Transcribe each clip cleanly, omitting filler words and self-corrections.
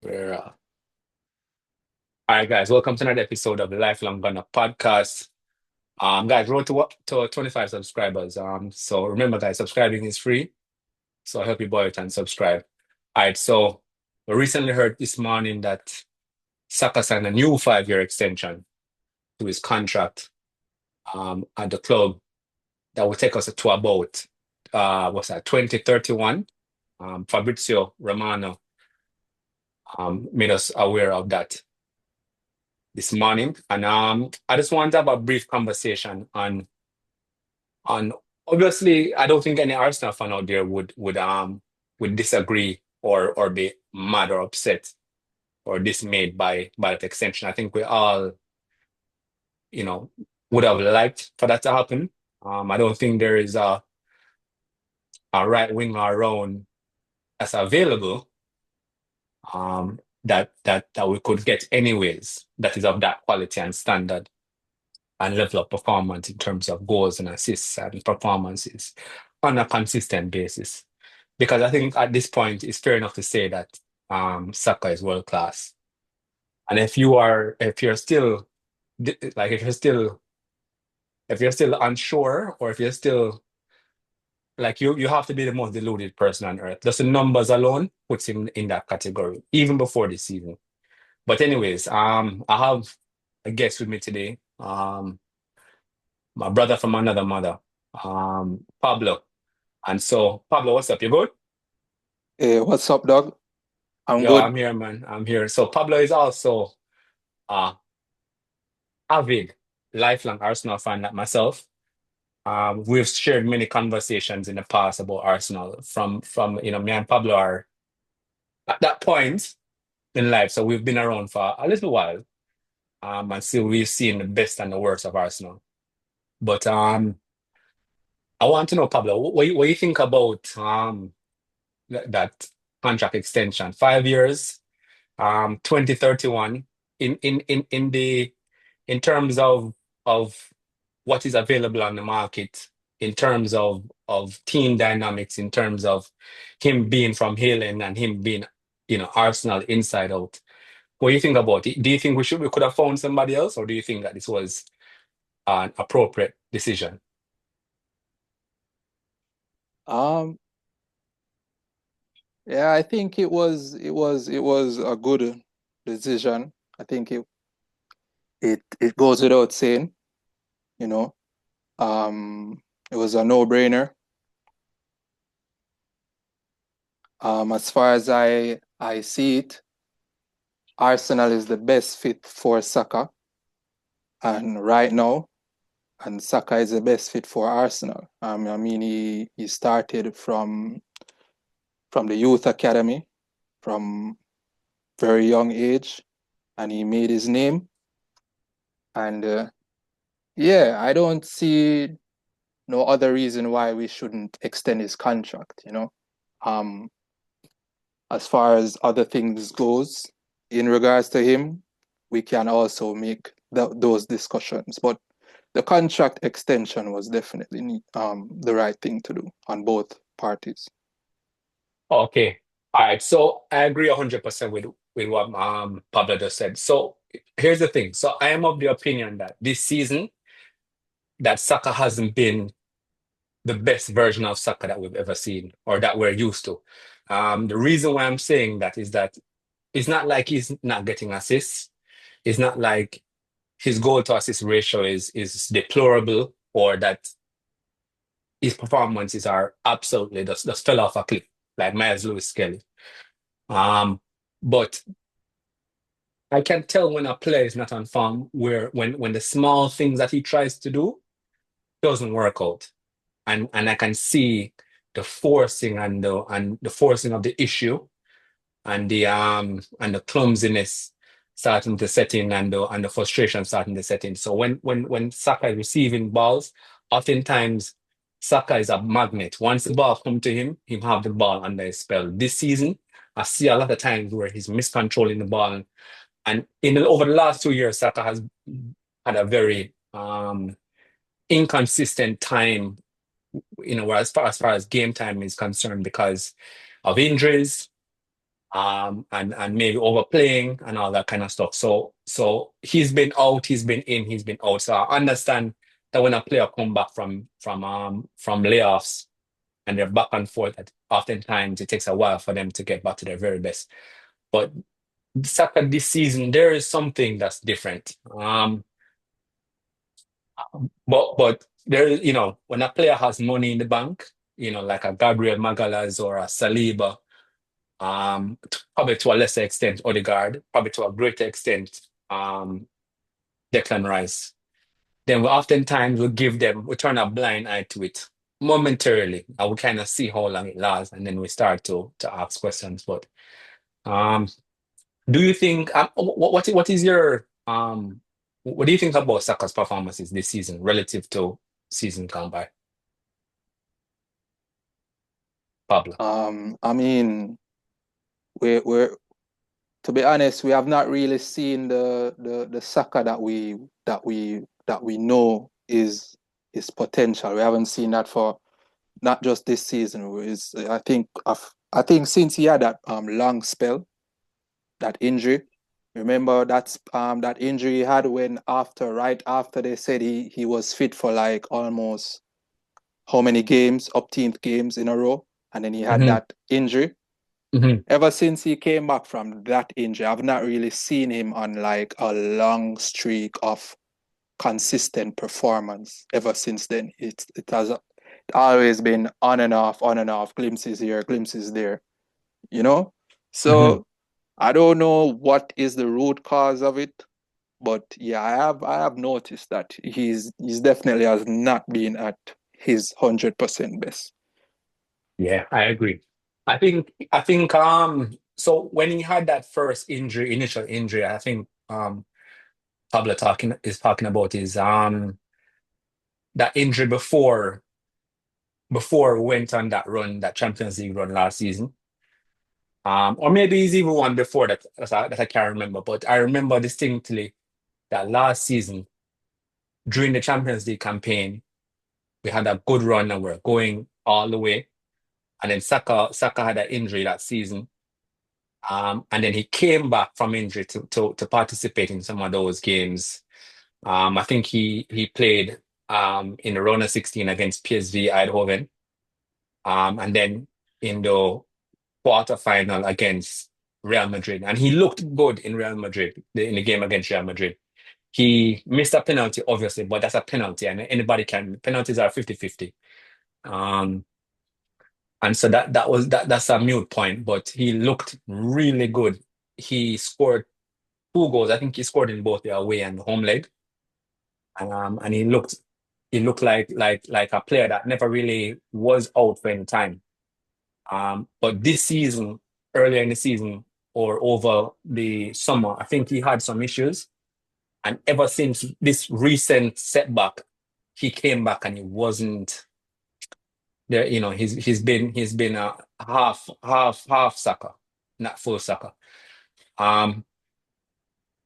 We're, all right, guys, welcome to another episode of the Lifelong Gunner podcast. Guys, road to 25 subscribers. So remember, guys, subscribing is free. So I help you boy out and subscribe. All right, so we recently heard this morning that Saka signed a new 5-year extension to his contract at the club that will take us to about what's that, 2031. Fabrizio Romano made us aware of that this morning. And I just want to have a brief conversation on obviously I don't think any Arsenal fan out there would disagree or be mad or upset or dismayed by that extension. I think we all, you know, would have liked for that to happen. I don't think there is a right wing around that's available that we could get anyways that is of that quality and standard and level of performance in terms of goals and assists and performances on a consistent basis. Because I think at this point, it's fair enough to say that Saka is world class. And if you're still like, if you're still unsure, or if you're still like you have to be the most deluded person on earth. Just the numbers alone puts him in that category, even before this season. But anyways, I have a guest with me today. My brother from another mother, Pablo. And so, Pablo, what's up? You good? Hey, what's up, dog? I'm Yo, good. I'm here, man. I'm here. So Pablo is also uh avid, lifelong Arsenal fan like myself. We've shared many conversations in the past about Arsenal from me and Pablo are at that point in life. So we've been around for a little while. And still we've seen the best and the worst of Arsenal. But I want to know, Pablo, what you think about that contract extension? 5 years, 2031 in the in terms of what is available on the market, in terms of team dynamics, in terms of him being from Haaland and him being, Arsenal inside out. What do you think about it? Do you think we could have found somebody else, or do you think that this was an appropriate decision? Um, yeah, I think it was a good decision. I think it goes without saying, you know. It was a no-brainer. As far as I see it, Arsenal is the best fit for Saka, and right now, and Saka is the best fit for Arsenal. I mean, he started from the youth academy, from very young age, and he made his name. And yeah, I don't see no other reason why we shouldn't extend his contract. Um, as far as other things goes, in regards to him, we can also make those discussions. But the contract extension was definitely the right thing to do on both parties. Okay. All right. So I agree 100% with what Pablo just said. So here's the thing. So I am of the opinion that this season that Saka hasn't been the best version of Saka that we've ever seen or that we're used to. The reason why I'm saying that is that it's not like he's not getting assists. It's not like his goal to assist ratio is deplorable, or that his performances are absolutely just fell off a cliff, like Miles Lewis Kelly. Um, but I can tell when a player is not on form, where when the small things that he tries to do doesn't work out, and I can see the forcing and the forcing of the issue and the clumsiness starting to set in, and the frustration starting to set in. So when Saka is receiving balls, oftentimes Saka is a magnet. Once the ball come to him, he have the ball under his spell. This season, I see a lot of times where he's miscontrolling the ball, and over the last 2 years, Saka has had a very inconsistent time, where as far as game time is concerned, because of injuries, and maybe overplaying and all that kind of stuff. So he's been out, he's been in, he's been out. So I understand that when a player come back from layoffs and they're back and forth, that oftentimes it takes a while for them to get back to their very best. But Saka this season, there is something that's different. But there is, when a player has money in the bank, like a Gabriel Magalhaes or a Saliba, probably to a lesser extent, Odegaard, probably to a greater extent, Declan Rice. Then we oftentimes we turn a blind eye to it momentarily. I will kind of see how long it lasts, and then we start to ask questions. But um, do you think what is your what do you think about Saka's performances this season relative to season gone by, Pablo? I mean, we're to be honest, we have not really seen the Saka that we know is potential. We haven't seen that for not just this season. I think since he had that long spell, that injury. Remember that injury he had when right after they said he was fit for like almost how many games, 18th games in a row, and then he had Hmm. that injury. Hmm. Ever since he came back from that injury, I've not really seen him on like a long streak of consistent performance. Ever since then, it has always been on and off, glimpses here, glimpses there. You know, Hmm. so I don't know what is the root cause of it, but yeah, I have noticed that he's definitely has not been at his 100% best. Yeah, I agree. I think so when he had that first injury, initial injury, I think Pablo talking about his that injury before we went on that run, that Champions League run last season. Or maybe he's even one before that I can't remember. But I remember distinctly that last season during the Champions League campaign, we had a good run and we're going all the way. And then Saka had an injury that season. And then he came back from injury to participate in some of those games. I think he played in the round of 16 against PSV Eindhoven. And then in the quarterfinal against Real Madrid. And he looked good in Real Madrid, in the game against Real Madrid. He missed a penalty, obviously, but that's a penalty, and penalties are 50-50. Um, and so that's a mute point, but he looked really good. He scored two goals. I think he scored in both the away and home leg. And he looked like a player that never really was out for any time. But this season, earlier in the season or over the summer, I think he had some issues. And ever since this recent setback, he came back and he wasn't there. He's been a half Saka, not full Saka. Um,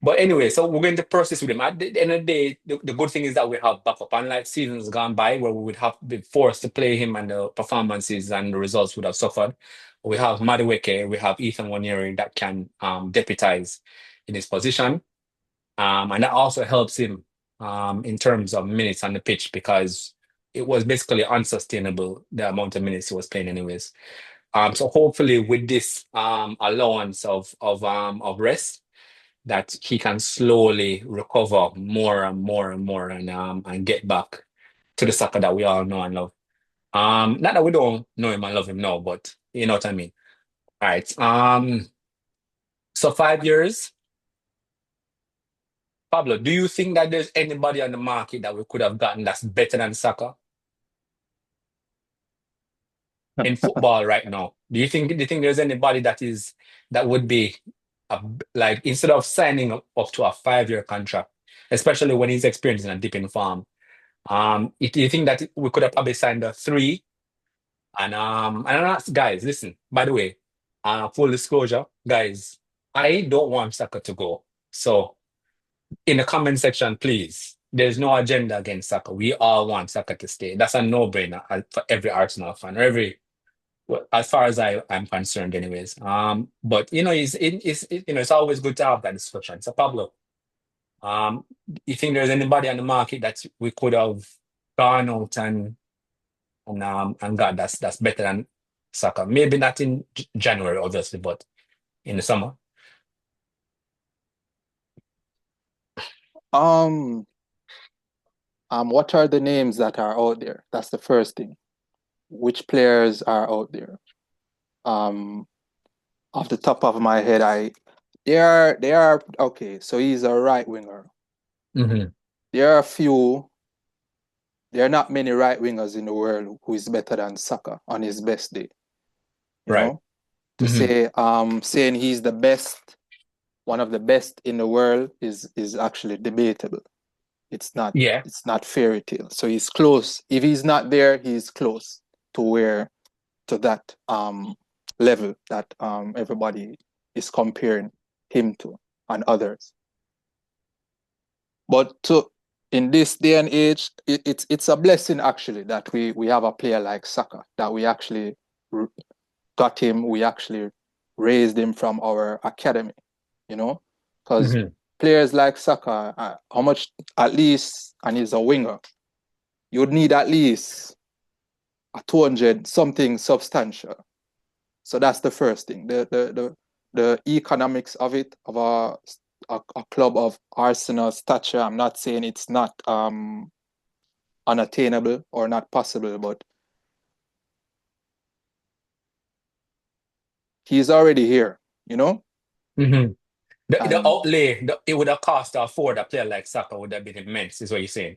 but anyway, so we're going to process with him. At the end of the day, the good thing is that we have backup. Unlike seasons gone by where we would have been forced to play him and the performances and the results would have suffered. We have Madueke, we have Ethan Waneri that can deputize in his position. And that also helps him in terms of minutes on the pitch because it was basically unsustainable the amount of minutes he was playing anyways. So hopefully with this allowance of rest that he can slowly recover more and more and more and get back to the soccer that we all know and love. Not that we don't know him and love him now, but you know what I mean. All right. So 5 years, Pablo, do you think that there's anybody on the market that we could have gotten that's better than Saka in football right now? Do you think there's anybody that would be like instead of signing up to a 5 year contract, especially when he's experiencing a dip in form? Do you think that we could have probably signed a three? And I'm not, guys, listen, by the way, full disclosure, guys, I don't want Saka to go. So in the comment section, please, there's no agenda against Saka. We all want Saka to stay. That's a no-brainer for every Arsenal fan, or every. well, as far as I'm concerned, anyways. But it's always good to have that discussion. So Pablo, um, you think there's anybody on the market that we could have gone out and got that's better than Saka? Maybe not in January, obviously, but in the summer. Um, what are the names that are out there? That's the first thing. Which players are out there? Um, off the top of my head, they are okay. So he's a right winger. Hmm. There are a few. There are not many right wingers in the world who is better than Saka on his best day. You Right. know, to Hmm. say saying he's the best, one of the best in the world is actually debatable. It's not Yeah. it's not fairy tale. So he's close. If he's not there, he's close to where to that level that everybody is comparing him to and others. But in this day and age, it's a blessing actually that we have a player like Saka that we actually got him. We actually raised him from our academy, you know, because Hmm. players like Saka, how much at least, and he's a winger, you'd need at least a 200 something substantial. So that's the first thing. The economics of it, of a club of Arsenal stature. I'm not saying it's not unattainable or not possible, but he's already here, you know? Hmm. The And outlay, it would have cost to afford a player like Saka would have been immense, is what you're saying.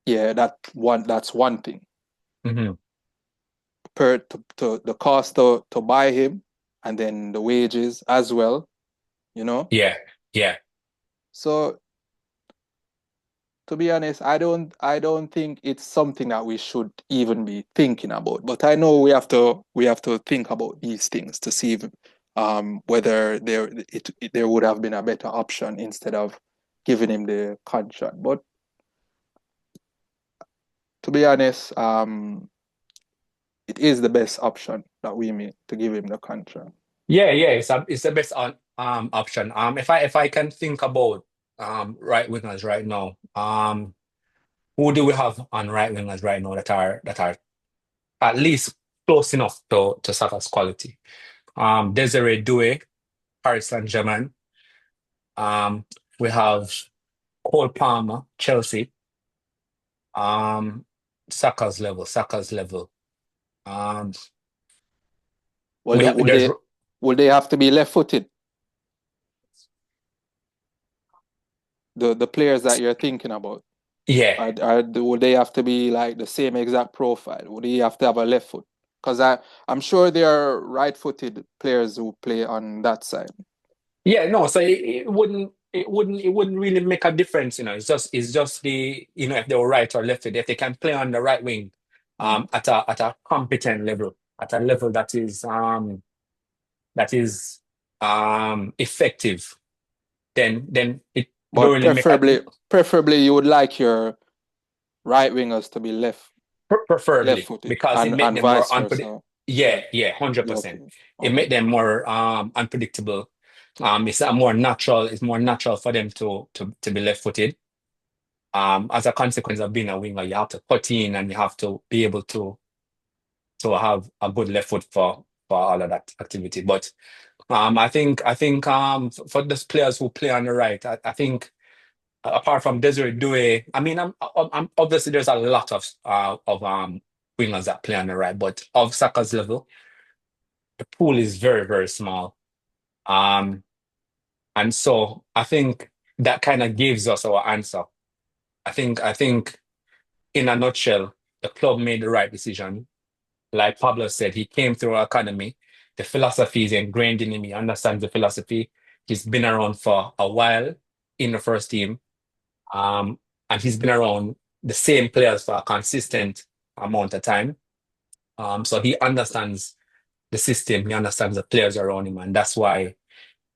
yeah, that's one thing. Hmm. To the cost to buy him and then the wages as well, you know? Yeah. Yeah. So to be honest, I don't think it's something that we should even be thinking about. But I know we have to think about these things to see if, whether there would have been a better option instead of giving him the contract. But to be honest, it is the best option that we made to give him the contract. Yeah, yeah, it's the best option. If I can think about right wingers right now, who do we have on right wingers right now that are at least close enough to Saka's quality? Desiree Doué, Paris Saint-Germain. Um, we have Cole Palmer, Chelsea. Um, Saka's level. Um, Well, we the, have will there's they will they have to be left-footed? The players that you're thinking about, yeah. would they have to be like the same exact profile? Would he have to have a left foot? Because I'm sure there are right-footed players who play on that side. Yeah, no, so it wouldn't really make a difference, It's just if they were right or left, if they can play on the right wing, Mm. at a competent level, at a level that is effective, then it don't But really make a preferably you would like your right wingers to be preferably left-footed because it and make them more vice unpredictable. versa. Yeah, Yeah. yeah, 100%. Okay. It make Okay. them more unpredictable. It's more natural for them to be left-footed. As a consequence of being a winger, you have to cut in and you have to be able to have a good left foot for all of that activity. But I think for those players who play on the right, I think apart from Desiree Doué, I mean, I'm obviously there's a lot of wingers that play on the right, but of Saka's level, the pool is very very small. Um, and so I think that kind of gives us our answer. I think in a nutshell, the club made the right decision. Like Pablo said, he came through our academy. The philosophy is ingrained in him. He understands the philosophy. He's been around for a while in the first team. Um, and he's been around the same players for a consistent amount of time. So he understands the system. He understands the players around him, and that's why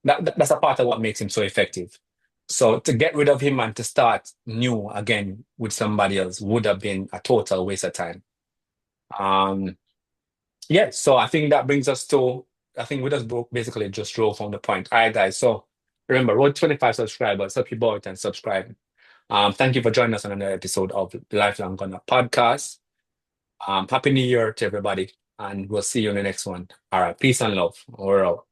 that's a part of what makes him so effective. So to get rid of him and to start new again with somebody else would have been a total waste of time. Um, Yeah, so I think that brings us to, I think we just broke basically just drove from the point. All right, guys. So remember, road 25 subscribers. Help your boy and subscribe. Thank you for joining us on another episode of the Lifelong Gunner podcast. Happy New Year to everybody, and we'll see you in the next one. All right, peace and love. We're out.